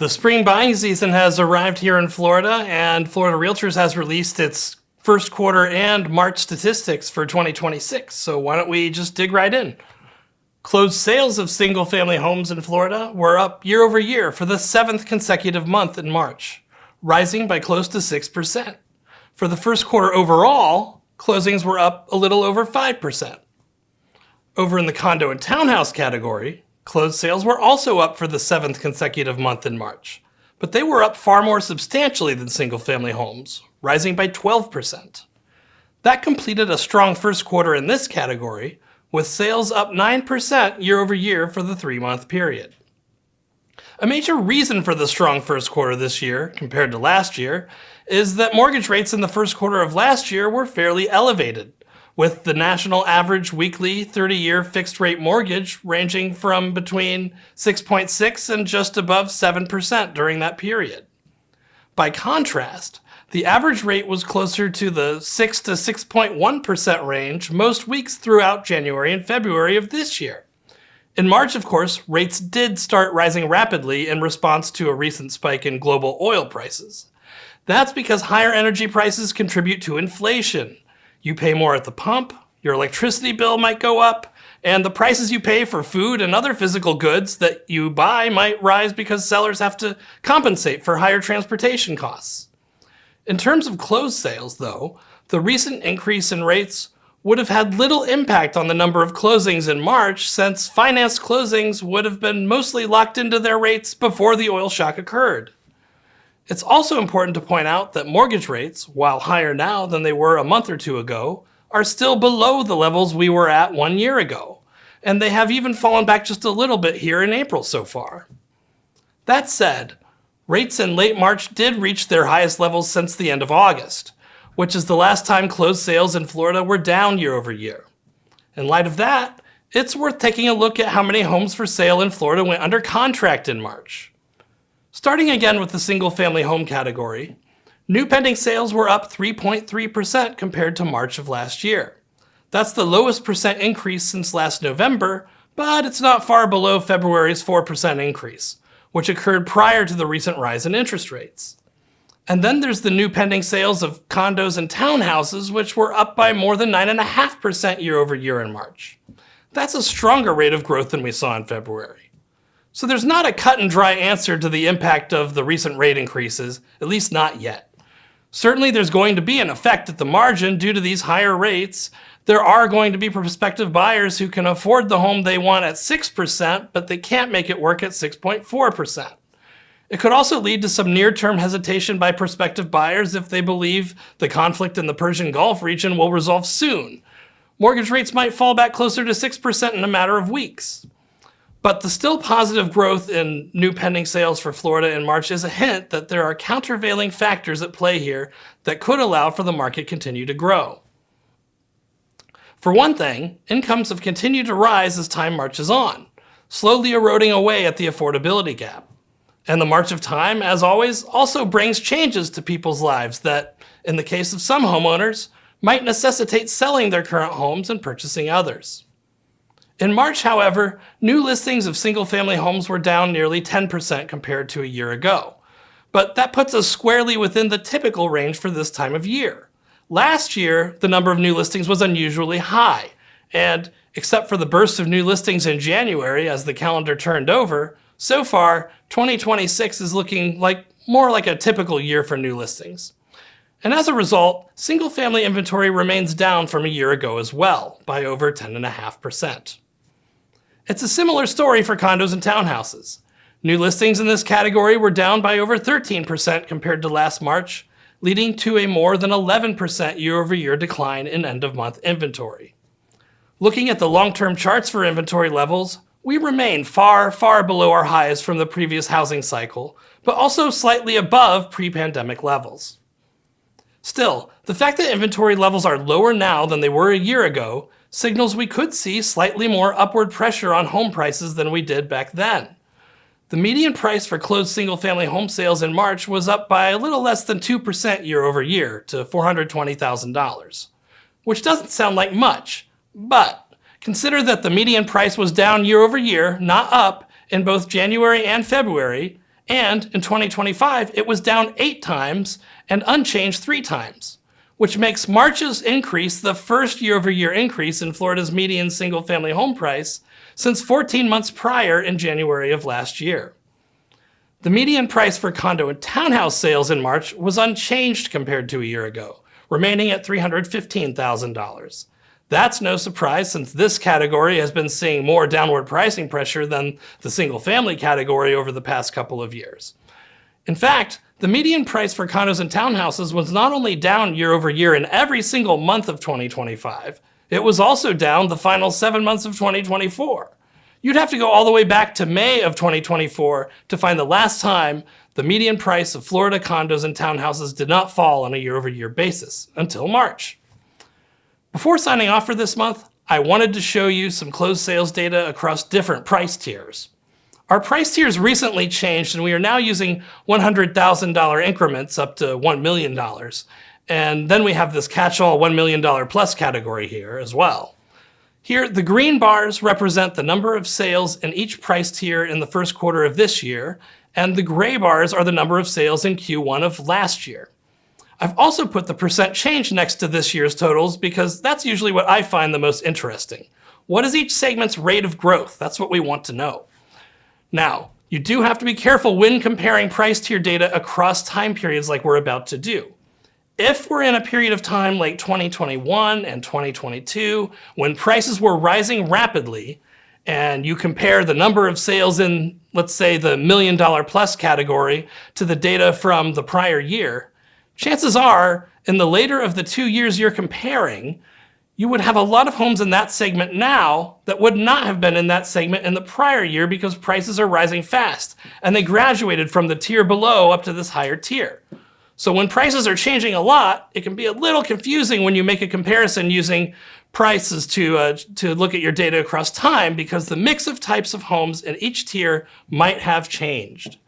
The spring buying season has arrived here in Florida, and Florida Realtors has released its first quarter and March statistics for 2026. So why don't we just dig right in? Closed sales of single-family homes in Florida were up year over year for the 7th consecutive month in March, rising by close to 6%. For the first quarter overall, closings were up a little over 5%. Over in the condo and townhouse category, closed sales were also up for the 7th consecutive month in March, but they were up far more substantially than single-family homes, rising by 12%. That completed a strong first quarter in this category, with sales up 9% year over year for the 3-month period. A major reason for the strong first quarter this year, compared to last year, is that mortgage rates in the first quarter of last year were fairly elevated, with the national average weekly 30-year fixed-rate mortgage ranging from between 6.6 and just above 7% during that period. By contrast, the average rate was closer to the 6 to 6.1% range most weeks throughout January and February of this year. In March, of course, rates did start rising rapidly in response to a recent spike in global oil prices. That's because higher energy prices contribute to inflation. You pay more at the pump, your electricity bill might go up, and the prices you pay for food and other physical goods that you buy might rise because sellers have to compensate for higher transportation costs. In terms of closed sales, though, the recent increase in rates would have had little impact on the number of closings in March, since financed closings would have been mostly locked into their rates before the oil shock occurred. It's also important to point out that mortgage rates, while higher now than they were a month or two ago, are still below the levels we were at 1 year ago, and they have even fallen back just a little bit here in April so far. That said, rates in late March did reach their highest levels since the end of August, which is the last time closed sales in Florida were down year over year. In light of that, it's worth taking a look at how many homes for sale in Florida went under contract in March. Starting again with the single-family home category, new pending sales were up 3.3% compared to March of last year. That's the lowest percent increase since last November, but it's not far below February's 4% increase, which occurred prior to the recent rise in interest rates. And then there's the new pending sales of condos and townhouses, which were up by more than 9.5% year over year in March. That's a stronger rate of growth than we saw in February. So there's not a cut and dry answer to the impact of the recent rate increases, at least not yet. Certainly there's going to be an effect at the margin due to these higher rates. There are going to be prospective buyers who can afford the home they want at 6%, but they can't make it work at 6.4%. It could also lead to some near-term hesitation by prospective buyers if they believe the conflict in the Persian Gulf region will resolve soon. Mortgage rates might fall back closer to 6% in a matter of weeks. But the still positive growth in new pending sales for Florida in March is a hint that there are countervailing factors at play here that could allow for the market to continue to grow. For one thing, incomes have continued to rise as time marches on, slowly eroding away at the affordability gap. And the march of time, as always, also brings changes to people's lives that, in the case of some homeowners, might necessitate selling their current homes and purchasing others. In March, however, new listings of single-family homes were down nearly 10% compared to a year ago. But that puts us squarely within the typical range for this time of year. Last year, the number of new listings was unusually high, and except for the burst of new listings in January as the calendar turned over, so far, 2026 is looking more like a typical year for new listings. And as a result, single-family inventory remains down from a year ago as well, by over 10.5%. It's a similar story for condos and townhouses. New listings in this category were down by over 13% compared to last March, leading to a more than 11% year-over-year decline in end-of-month inventory. Looking at the long-term charts for inventory levels, we remain far, far below our highs from the previous housing cycle, but also slightly above pre-pandemic levels. Still, the fact that inventory levels are lower now than they were a year ago signals we could see slightly more upward pressure on home prices than we did back then. The median price for closed single-family home sales in March was up by a little less than 2% year over year to $420,000, which doesn't sound like much, but consider that the median price was down year over year, not up, in both January and February, And in 2025, it was down 8 times and unchanged 3 times, which makes March's increase the first year-over-year increase in Florida's median single-family home price since 14 months prior in January of last year. The median price for condo and townhouse sales in March was unchanged compared to a year ago, remaining at $315,000. That's no surprise since this category has been seeing more downward pricing pressure than the single-family category over the past couple of years. In fact, the median price for condos and townhouses was not only down year over year in every single month of 2025, it was also down the final 7 months of 2024. You'd have to go all the way back to May of 2024 to find the last time the median price of Florida condos and townhouses did not fall on a year-over-year basis, until March. Before signing off for this month, I wanted to show you some closed sales data across different price tiers. Our price tiers recently changed and we are now using $100,000 increments up to $1 million. And then we have this catch-all $1 million plus category here as well. Here, the green bars represent the number of sales in each price tier in the first quarter of this year, and the gray bars are the number of sales in Q1 of last year. I've also put the percent change next to this year's totals because that's usually what I find the most interesting. What is each segment's rate of growth? That's what we want to know. Now, you do have to be careful when comparing price tier data across time periods like we're about to do. If we're in a period of time like 2021 and 2022, when prices were rising rapidly, and you compare the number of sales in, let's say, the $1 million plus category to the data from the prior year, chances are, in the later of the 2 years you're comparing, you would have a lot of homes in that segment now that would not have been in that segment in the prior year because prices are rising fast, and they graduated from the tier below up to this higher tier. So when prices are changing a lot, it can be a little confusing when you make a comparison using prices to look at your data across time because the mix of types of homes in each tier might have changed.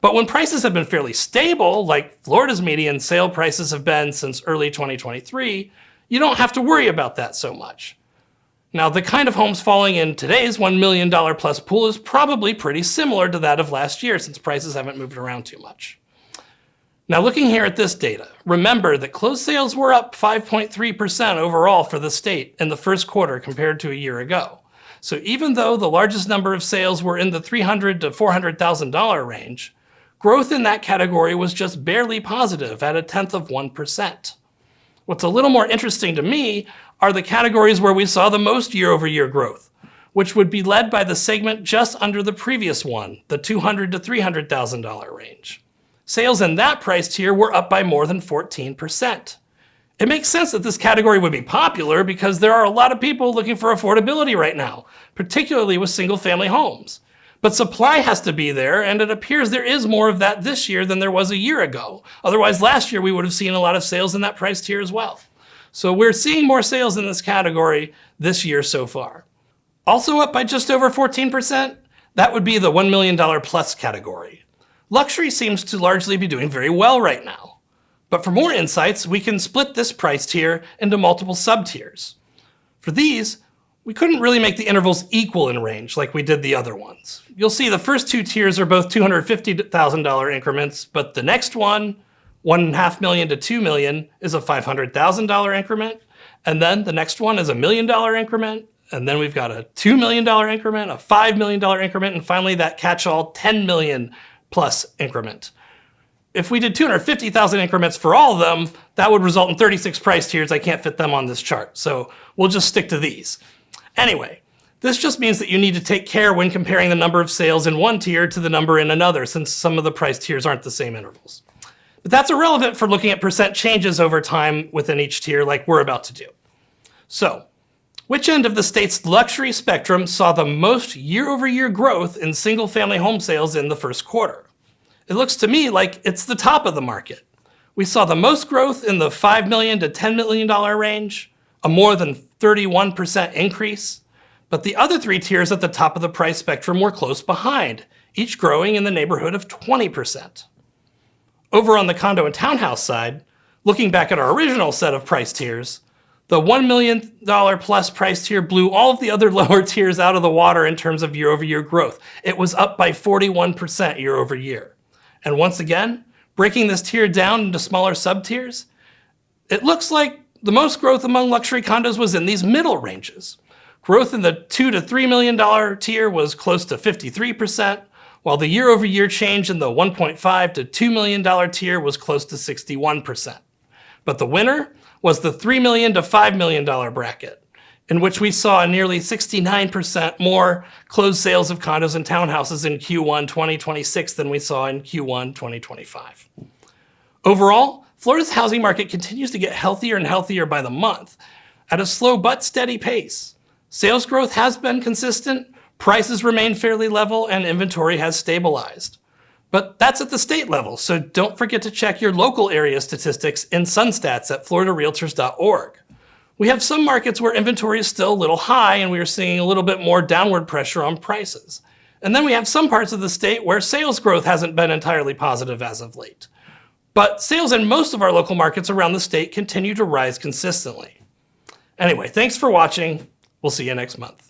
But when prices have been fairly stable, like Florida's median sale prices have been since early 2023, you don't have to worry about that so much. Now, the kind of homes falling in today's $1 million plus pool is probably pretty similar to that of last year since prices haven't moved around too much. Now, looking here at this data, remember that closed sales were up 5.3% overall for the state in the first quarter compared to a year ago. So even though the largest number of sales were in the $300,000 to $400,000 range, growth in that category was just barely positive at 0.1%. What's a little more interesting to me are the categories where we saw the most year-over-year growth, which would be led by the segment just under the previous one, the $200,000 to $300,000 range. Sales in that price tier were up by more than 14%. It makes sense that this category would be popular because there are a lot of people looking for affordability right now, particularly with single-family homes. But supply has to be there, and it appears there is more of that this year than there was a year ago. Otherwise, last year we would have seen a lot of sales in that price tier as well. So we're seeing more sales in this category this year so far. Also up by just over 14%, that would be the $1 million plus category. Luxury seems to largely be doing very well right now. But for more insights, we can split this price tier into multiple sub-tiers. For these, we couldn't really make the intervals equal in range like we did the other ones. You'll see the first 2 tiers are both $250,000 increments, but the next one, $1.5 million to $2 million, is a $500,000 increment. And then the next one is a $1 million increment. And then we've got a $2 million increment, a $5 million increment, and finally that catch-all $10 million plus increment. If we did 250,000 increments for all of them, that would result in 36 price tiers. I can't fit them on this chart, so we'll just stick to these. Anyway, this just means that you need to take care when comparing the number of sales in one tier to the number in another, since some of the price tiers aren't the same intervals. But that's irrelevant for looking at percent changes over time within each tier like we're about to do. So, which end of the state's luxury spectrum saw the most year-over-year growth in single-family home sales in the first quarter? It looks to me like it's the top of the market. We saw the most growth in the $5 million to $10 million range, a more than 31% increase, but the other 3 tiers at the top of the price spectrum were close behind, each growing in the neighborhood of 20%. Over on the condo and townhouse side, looking back at our original set of price tiers, the $1 million plus price tier blew all of the other lower tiers out of the water in terms of year-over-year growth. It was up by 41% year-over-year. And once again, breaking this tier down into smaller sub-tiers, it looks like the most growth among luxury condos was in these middle ranges. Growth in the $2 to $3 million tier was close to 53%, while the year-over-year change in the $1.5 to $2 million tier was close to 61%. But the winner was the $3 million to $5 million bracket, in which we saw nearly 69% more closed sales of condos and townhouses in Q1 2026 than we saw in Q1 2025. Overall, Florida's housing market continues to get healthier and healthier by the month at a slow but steady pace. Sales growth has been consistent, prices remain fairly level, and inventory has stabilized. But that's at the state level, so don't forget to check your local area statistics in SunStats at floridarealtors.org. We have some markets where inventory is still a little high and we are seeing a little bit more downward pressure on prices. And then we have some parts of the state where sales growth hasn't been entirely positive as of late. But sales in most of our local markets around the state continue to rise consistently. Anyway, thanks for watching. We'll see you next month.